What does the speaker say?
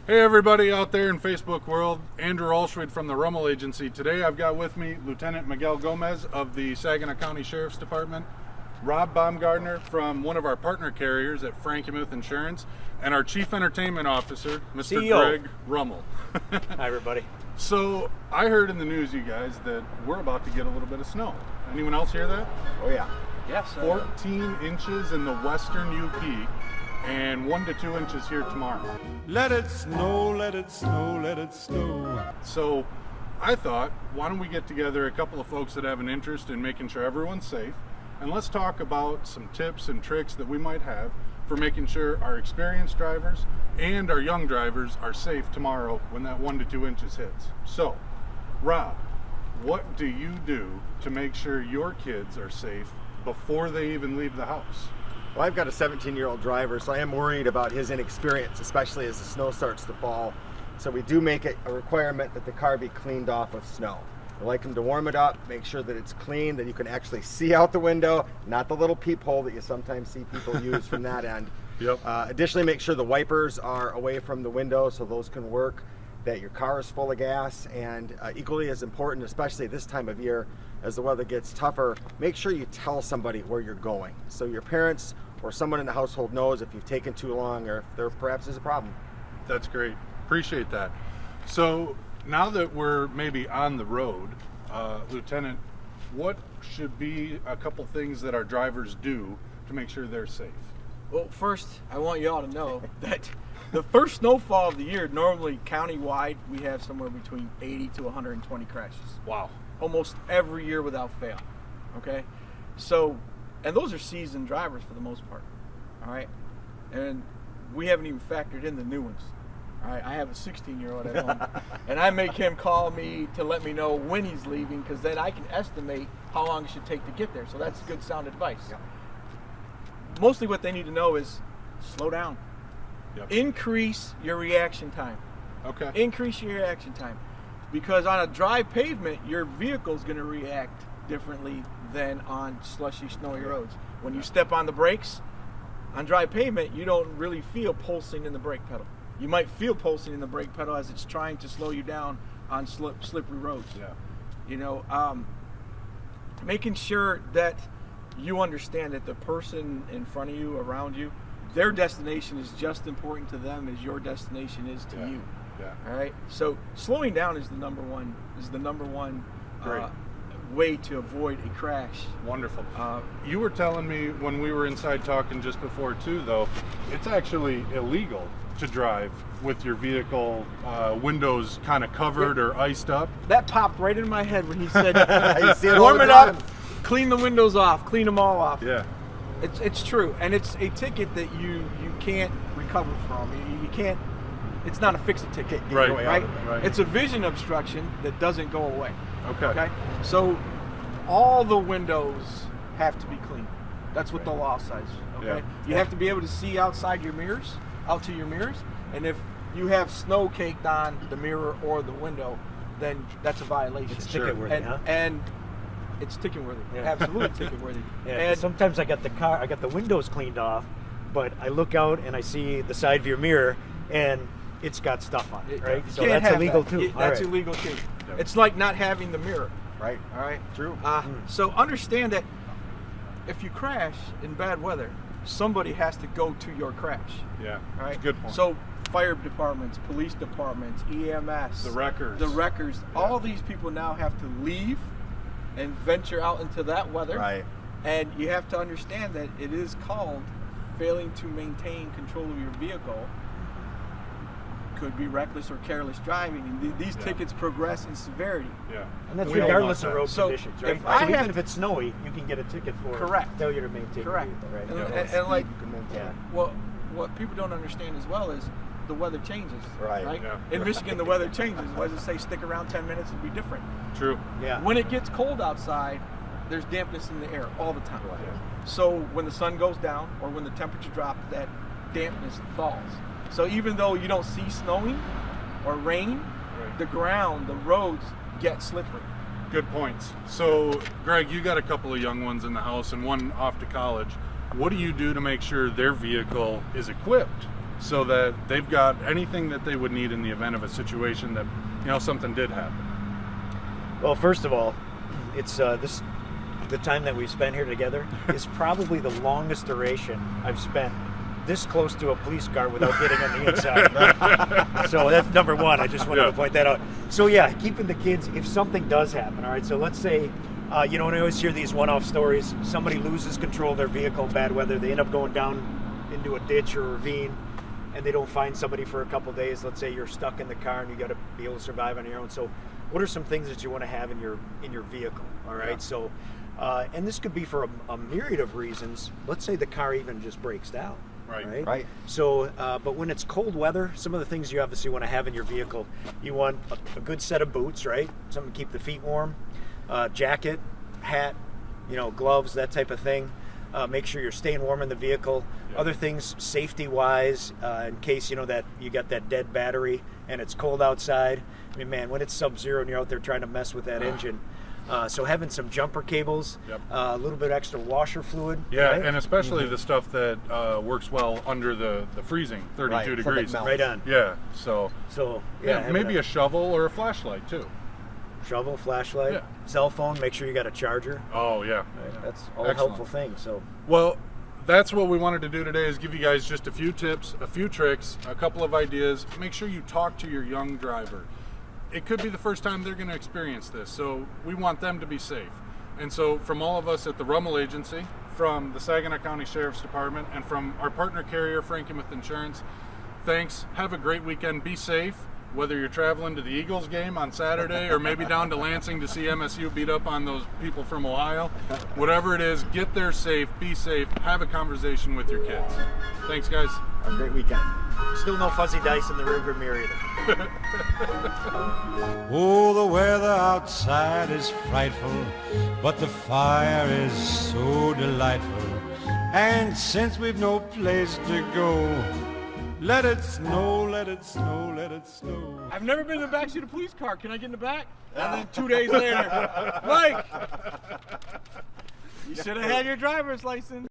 Hey everybody out there in Facebook world, Andrew Alschwid from the Rummel Agency. Today I've got with me Lieutenant Miguel Gomez of the Saginaw County Sheriff's Department, Rob Baumgartner from one of our partner carriers at Frankenmuth Insurance, and our Chief Entertainment Officer, Mr. CEO. Greg Rummel. Hi everybody. So I heard in the news, you guys, that we're about to get a little bit of snow. Anyone else hear that? Oh yeah. Yes. 14 inches in the western UP and 1 to 2 inches here tomorrow. Let it snow, let it snow, let it snow. So I thought, why don't we get together a couple of folks that have an interest in making sure everyone's safe, and let's talk about some tips and tricks that we might have for making sure our experienced drivers and our young drivers are safe tomorrow when that 1 to 2 inches hits. So, Rob, what do you do to make sure your kids are safe before they even leave the house? Well, I've got a 17-year-old driver, so I am worried about his inexperience, especially as the snow starts to fall. So we do make it a requirement that the car be cleaned off of snow. We like him to warm it up, make sure that it's clean, that you can actually see out the window, not the little peephole that you sometimes see people use from that end. Yep. Additionally, make sure the wipers are away from the window so those can work, that your car is full of gas, and equally as important, especially this time of year, as the weather gets tougher, make sure you tell somebody where you're going. So your parents or someone in the household knows if you've taken too long or if there perhaps is a problem. That's great. Appreciate that. So now that we're maybe on the road, Lieutenant, what should be a couple things that our drivers do to make sure they're safe? Well, first, I want you all to know that the first snowfall of the year, normally countywide, we have somewhere between 80 to 120 crashes. Wow. Almost every year without fail. Okay? So, and those are seasoned drivers for the most part. All right? And we haven't even factored in the new ones. All right? I have a 16-year-old at home, and I make him call me to let me know when he's leaving, because then I can estimate how long it should take to get there. So that's good sound advice. Yep. Mostly what they need to know is slow down. Yep. Increase your reaction time. Okay. Increase your reaction time. Because on a dry pavement, your vehicle's going to react differently than on slushy, snowy roads. When you step on the brakes, on dry pavement, you don't really feel pulsing in the brake pedal. You might feel pulsing in the brake pedal as it's trying to slow you down on slippery roads. Yeah. You know, making sure that you understand that the person in front of you, around you, their destination is just important to them as your destination is to you. Yeah. All right. So slowing down is the number one Great. Way to avoid a crash. Wonderful. You were telling me when we were inside talking just before too, though, it's actually illegal to drive with your vehicle windows kind of covered or iced up. That popped right in my head when he said, You see it all "Warm the it up, time. clean the windows off, clean them all off." Yeah. It's true, and it's a ticket that you can't recover from. You can't. It's not a fix-it ticket. Right. Right. Right. It's a vision obstruction that doesn't go away. Okay. Okay. So all the windows have to be clean. That's what the law says. Okay. Yeah. You have to be able to see outside your mirrors, out to your mirrors, and if you have snow caked on the mirror or the window, then that's a violation. It's Sure. ticket worthy, and, huh? and it's ticket worthy. Yeah. Absolutely ticket worthy. Yeah, And sometimes I got the windows cleaned off, but I look out and I see the side view mirror and it's got stuff on it, right? you So can't that's have illegal that. too. That's All right. illegal too. Yeah. It's like not having the mirror. Right. All right. True. So understand that if you crash in bad weather, somebody has to go to your crash. Yeah. All right. Good point. So fire departments, police departments, EMS, The wreckers. Yeah. All these people now have to leave and venture out into that weather. Right. And you have to understand that it is called failing to maintain control of your vehicle. Could be reckless or careless driving, and these Yeah. tickets progress in severity. Yeah. And that's We don't regardless want of road So, conditions, right? if So I even have- if it's snowy, you can get a ticket for Correct. failure to maintain your Correct. vehicle, right? And like, You can maintain. Yeah. well, what people don't understand as well is the weather changes. Right. Yeah. In Michigan, the weather changes. What does it say? Stick around 10 minutes and be different. True. Yeah. When it gets cold outside, there's dampness in the air all the time. Yeah. So when the sun goes down or when the temperature drops, that dampness falls. So even though you don't see snowing or rain, Right. the ground, the roads get slippery. Good points. So, Greg, you got a couple of young ones in the house and one off to college. What do you do to make sure their vehicle is equipped so that they've got anything that they would need in the event of a situation that, something did happen. Well, first of all, it's the time that we've spent here together is probably the longest duration I've spent this close to a police car without getting on the inside. So that's number one. I just wanted to point that out. So yeah, keeping the kids, if something does happen, all right, so let's say, and I always hear these one-off stories, somebody loses control of their vehicle in bad weather, they end up going down into a ditch or a ravine, and they don't find somebody for a couple days. Let's say you're stuck in the car and you got to be able to survive on your own. So what are some things that you want to have in your vehicle, all right? Yeah. So, and this could be for a myriad of reasons. Let's say the car even just breaks down. Right. So, but when it's cold weather, some of the things you obviously want to have in your vehicle, you want a good set of boots, right? Something to keep the feet warm, jacket, hat, gloves, that type of thing. Make sure you're staying warm in the vehicle. Yeah. Other things, safety-wise, in case that you got that dead battery and it's cold outside. I mean, man, when it's sub-zero and you're out there trying to mess with that engine. So having some jumper cables, a little bit extra washer fluid. Yeah, right? and especially the stuff that works well under the freezing, 32 degrees. Right on. Yeah, so maybe a a shovel or a flashlight too. shovel, flashlight, Yeah. cell phone. Make sure you got a charger. Oh yeah. Right? That's all Excellent. helpful things. So Well, that's what we wanted to do today, is give you guys just a few tips, a few tricks, a couple of ideas. Make sure you talk to your young driver. It could be the first time they're going to experience this, so we want them to be safe. And so from all of us at the Rummel Agency, from the Saginaw County Sheriff's Department, and from our partner carrier, Frankenmuth Insurance, thanks. Have a great weekend. Be safe, whether you're traveling to the Eagles game on Saturday or maybe down to Lansing to see MSU beat up on those people from Ohio. Whatever it is, get there safe, be safe, have a conversation with your kids. Thanks, guys. have a great weekend. Still no fuzzy dice in the rearview mirror either. Oh, the weather outside is frightful, but the fire is so delightful. And since we've no place to go, let it snow, let it snow, let it snow. I've never been in the backseat of a police car. Can I get in the back? And then 2 days later, Mike, you should have had your driver's license.